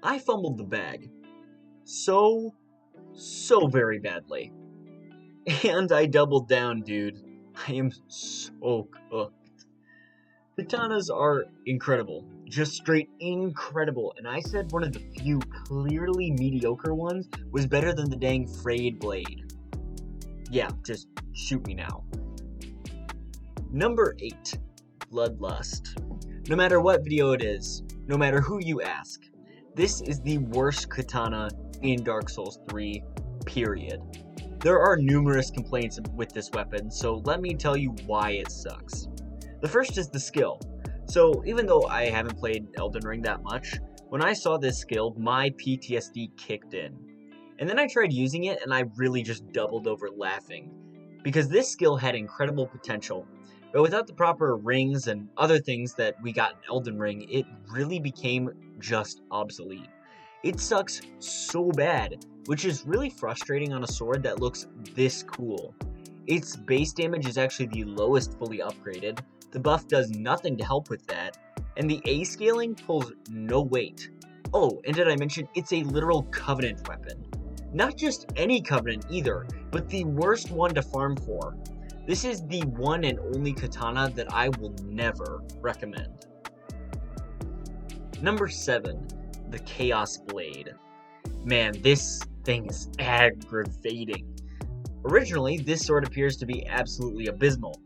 I fumbled the bag. So very badly. And I doubled down, dude. I am so cooked. Katanas are incredible. Just straight incredible. And I said one of the few clearly mediocre ones was better than the dang frayed blade. Yeah, just shoot me now. Number 8. Bloodlust. No matter what video it is, no matter who you ask, this is the worst katana in Dark Souls 3, period. There are numerous complaints with this weapon, so let me tell you why it sucks. The first is the skill. So even though I haven't played Elden Ring that much, when I saw this skill, my PTSD kicked in. And then I tried using it and I really just doubled over laughing. Because this skill had incredible potential, but without the proper rings and other things that we got in Elden Ring, it really became just obsolete. It sucks so bad, which is really frustrating on a sword that looks this cool. Its base damage is actually the lowest fully upgraded, the buff does nothing to help with that, and the A scaling pulls no weight. Oh, and did I mention it's a literal Covenant weapon? Not just any Covenant either, but the worst one to farm for. This is the one and only katana that I will never recommend. Number 7. The Chaos Blade. Man, this thing is aggravating. Originally, this sword appears to be absolutely abysmal,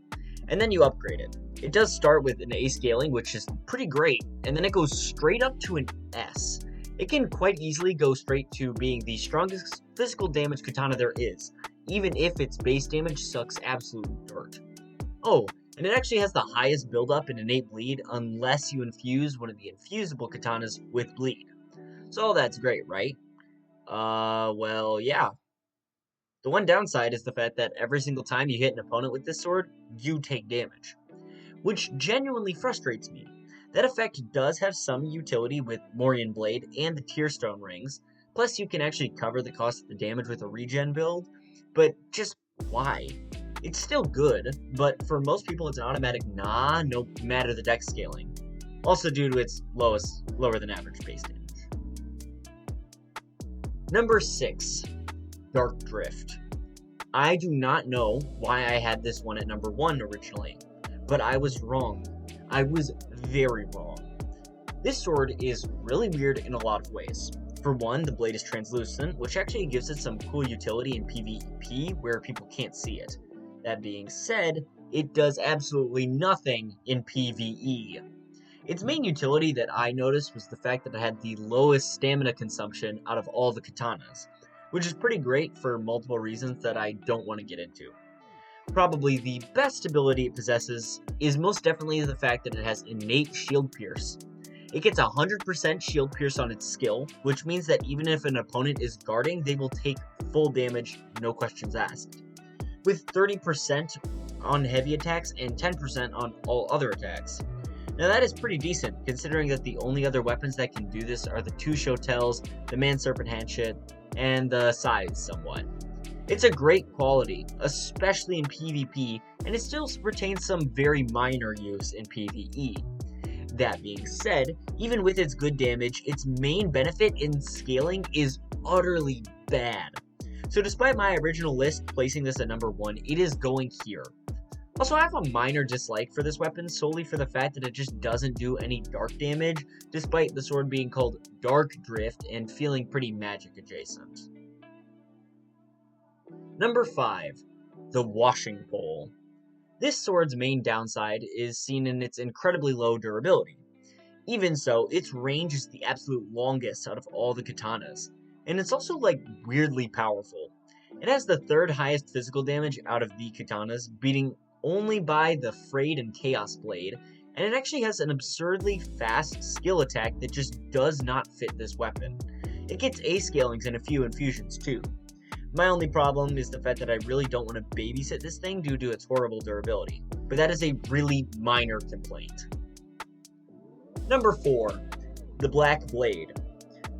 and then you upgrade it. It does start with an A scaling, which is pretty great, and then it goes straight up to an S. It can quite easily go straight to being the strongest physical damage katana there is, even if its base damage sucks absolute dirt. Oh, and it actually has the highest buildup in innate bleed unless you infuse one of the infusible katanas with bleed. So that's great, right? Well, yeah. The one downside is the fact that every single time you hit an opponent with this sword, you take damage, which genuinely frustrates me. That effect does have some utility with Morian Blade and the Tearstone rings, plus you can actually cover the cost of the damage with a regen build, but just why? It's still good, but for most people it's an automatic nah, no matter the dex scaling. Also due to its lower than average base damage. Number 6. Dark Drift. I do not know why I had this one at number 1 originally, but I was wrong. I was very wrong. This sword is really weird in a lot of ways. For one, the blade is translucent, which actually gives it some cool utility in PvP where people can't see it. That being said, it does absolutely nothing in PvE. Its main utility that I noticed was the fact that it had the lowest stamina consumption out of all the katanas, which is pretty great for multiple reasons that I don't want to get into. Probably the best ability it possesses is most definitely the fact that it has innate shield pierce. It gets 100% shield pierce on its skill, which means that even if an opponent is guarding, they will take full damage, no questions asked. With 30% on heavy attacks and 10% on all other attacks. Now that is pretty decent, considering that the only other weapons that can do this are the 2 Shotels, the Man-Serpent Handshit, and the Scythe somewhat. It's a great quality, especially in PvP, and it still retains some very minor use in PvE. That being said, even with its good damage, its main benefit in scaling is utterly bad. So despite my original list placing this at number 1, it is going here. Also, I have a minor dislike for this weapon solely for the fact that it just doesn't do any dark damage, despite the sword being called Dark Drift and feeling pretty magic adjacent. Number 5. The Washing Pole. This sword's main downside is seen in its incredibly low durability. Even so, its range is the absolute longest out of all the katanas, and it's also weirdly powerful. It has the 3rd highest physical damage out of the katanas, beating only by the Frayed and Chaos Blade, and it actually has an absurdly fast skill attack that just does not fit this weapon. It gets A scalings and a few infusions too. My only problem is the fact that I really don't want to babysit this thing due to its horrible durability, but that is a really minor complaint. Number 4. The Black Blade.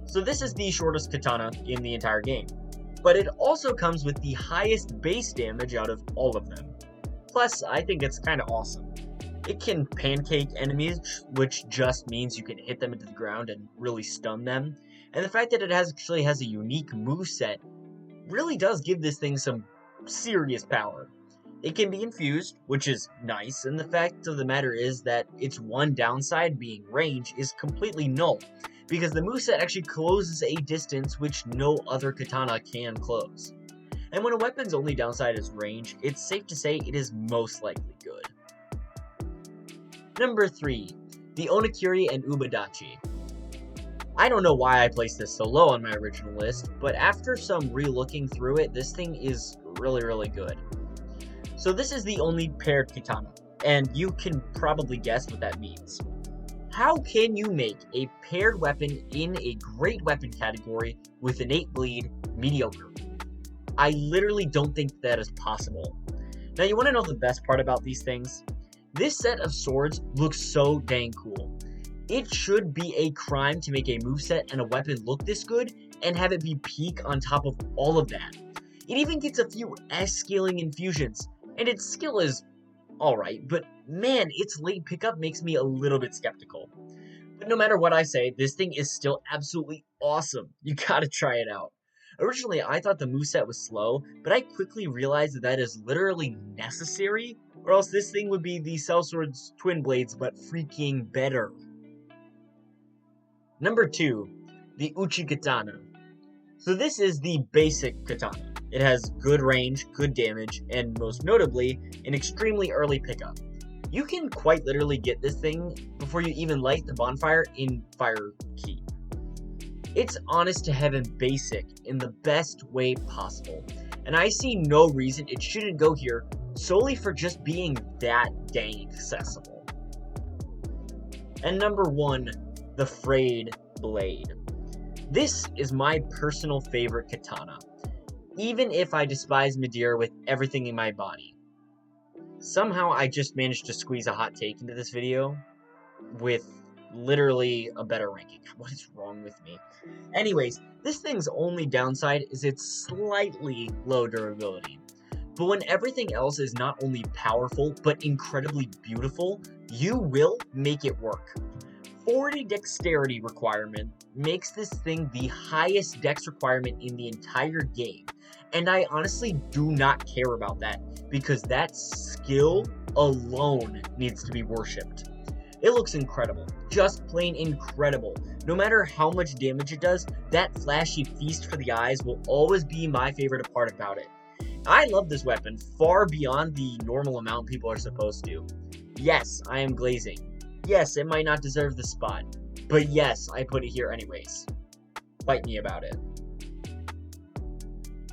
So this is the shortest katana in the entire game, but it also comes with the highest base damage out of all of them. Plus, I think it's kinda awesome. It can pancake enemies, which just means you can hit them into the ground and really stun them. And the fact that it actually has a unique moveset really does give this thing some serious power. It can be infused, which is nice, and the fact of the matter is that its one downside, being range, is completely null, because the moveset actually closes a distance which no other katana can close. And when a weapon's only downside is range, it's safe to say it is most likely good. Number 3. The Onakuri and Ubadachi. I don't know why I placed this so low on my original list, but after some re-looking through it, this thing is really good. So this is the only paired katana, and you can probably guess what that means. How can you make a paired weapon in a great weapon category with innate bleed mediocre? I literally don't think that is possible. Now, you want to know the best part about these things? This set of swords looks so dang cool. It should be a crime to make a moveset and a weapon look this good and have it be peak on top of all of that. It even gets a few S-scaling infusions, and its skill is alright, but man, its late pickup makes me a little bit skeptical. But no matter what I say, this thing is still absolutely awesome. You gotta try it out. Originally, I thought the moveset was slow, but I quickly realized that is literally necessary, or else this thing would be the Sellsword's Twin Blades, but freaking better. Number 2, the Uchi Katana. So this is the basic katana. It has good range, good damage, and most notably, an extremely early pickup. You can quite literally get this thing before you even light the bonfire in Fire Keep. It's honest to heaven basic in the best way possible, and I see no reason it shouldn't go here solely for just being that dang accessible. And number 1, the frayed blade. This is my personal favorite katana, even if I despise Madeira with everything in my body. Somehow I just managed to squeeze a hot take into this video with literally a better ranking. What is wrong with me? Anyways, this thing's only downside is its slightly low durability. But when everything else is not only powerful, but incredibly beautiful, you will make it work. 40 dexterity requirement makes this thing the highest dex requirement in the entire game, and I honestly do not care about that, because that skill alone needs to be worshipped. It looks incredible, just plain incredible. No matter how much damage it does, that flashy feast for the eyes will always be my favorite part about it. I love this weapon far beyond the normal amount people are supposed to. Yes, I am glazing. Yes, it might not deserve the spot, but yes, I put it here anyways. Fight me about it.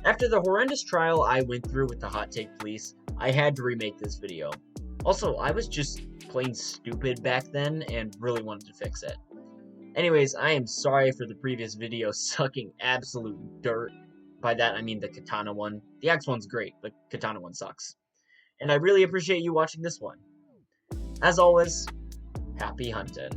After the horrendous trial I went through with the Hot Take Police, I had to remake this video. Also, I was just plain stupid back then and really wanted to fix it. Anyways, I am sorry for the previous video sucking absolute dirt. By that I mean the katana one. The axe one's great, but katana one sucks. And I really appreciate you watching this one. As always, happy hunting.